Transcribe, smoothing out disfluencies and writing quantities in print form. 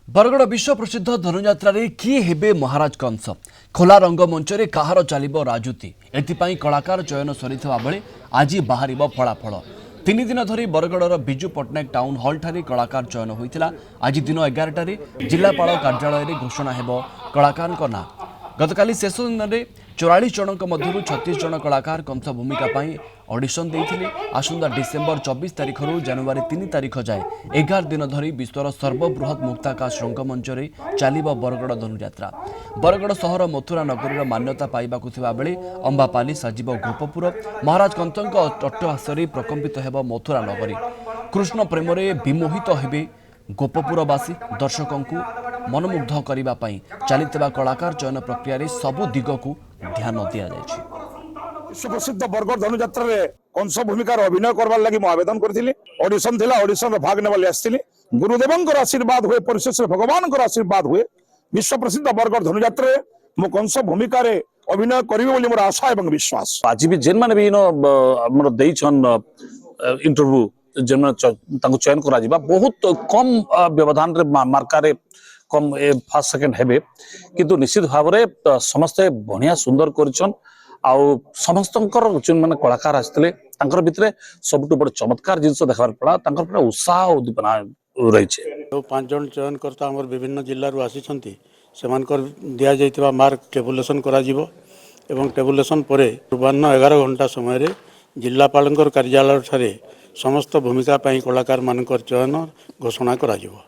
बरगड़ विश्व प्रसिद्ध धनुयात्रा किए हेबे महाराज कंस खोला रंगमंच कहार चलिब राजुति एथिपाई कलाकार चयन सरीथिबा बेले आज बाहर फलाफल 3 दिन धरी बरगड़र बिजू पट्टनायक टाउन हॉल ठारे कलाकार चयन होइतिला। आज दिन 11 जिलापाल कार्यालय घोषणा हेब कलाकार ना। गतकाली शेष दिन में 44 जनक मध्य 36 जन कलाकार कंस भूमिका ऑडिशन देते। आसंता डिसेम्बर 24 तारिख रु जनवरी 3 तारिख जाए 11 दिन धरी विश्वर सर्वबृहत मुक्ताकाश रंगमंच चलिब बरगड़ धनुयात्रा। बरगड़ सहर मथुरा नगरीर मान्यता पाइबाकु थिबा बेले अंबापाली साजिब गोपपुर। महाराज कंसक अट्टहास्ୟରେ प्रकम्पित हेब मथुरा नगरी। कृष्ण प्रेम विमोहित हेबे गोपपुरवासी। दर्शकों मनमुग्ध करने चलता कलाकार चयन प्रक्रिया सबु दिग को ध्यान दि जाए। विश्व प्रसिद्ध बरगड़ धनुयात्रा रे कंस भूमिकार अभिनय करवार लगी मु आवेदन करथिली। ऑडिशन थिला, ऑडिशन भाग नेबाले आस्थिली। गुरुदेवंकर आशीर्वाद हुए, परिशेष भगवान को आशीर्वाद हुए। विश्व प्रसिद्ध बरगड़ धनुयात्रा रे मु कंस भूमिकार अभिनय करिवे बोली मोर आशा एवं विश्वास। आज भी जेन माने भी हमर देइछन इंटरव्यू जेन तांको चयन करा जिबा बहुत कम व्यवधान रे मार्का रे कम फर्स्ट सेकंड हेबे, किंतु निश्चित भाव रे समस्त बढ़िया सुंदर करछन। आउ समस्तंकर जेन माने कलाकार आस्थिले तांकर भितरे सबटु बड़ चमत्कार जिंस देखबार पड़ा। तांकर पूरा उत्साह उद्दीपना रहिছে। 5 जन चयनकर्ता हमर विभिन्न जिल्ला रु आसीछंती। सेमानकर दिया जाइतबा मार्क टेबुलेशन करा जिवो एवं टेबुलेशन परे पूर्वाह्न 11 घंटा समय रे जिल्लापालंकर कार्यालय ठारे समस्त भूमिका पई कलाकार मानकर चयन घोषणा करा जिवो।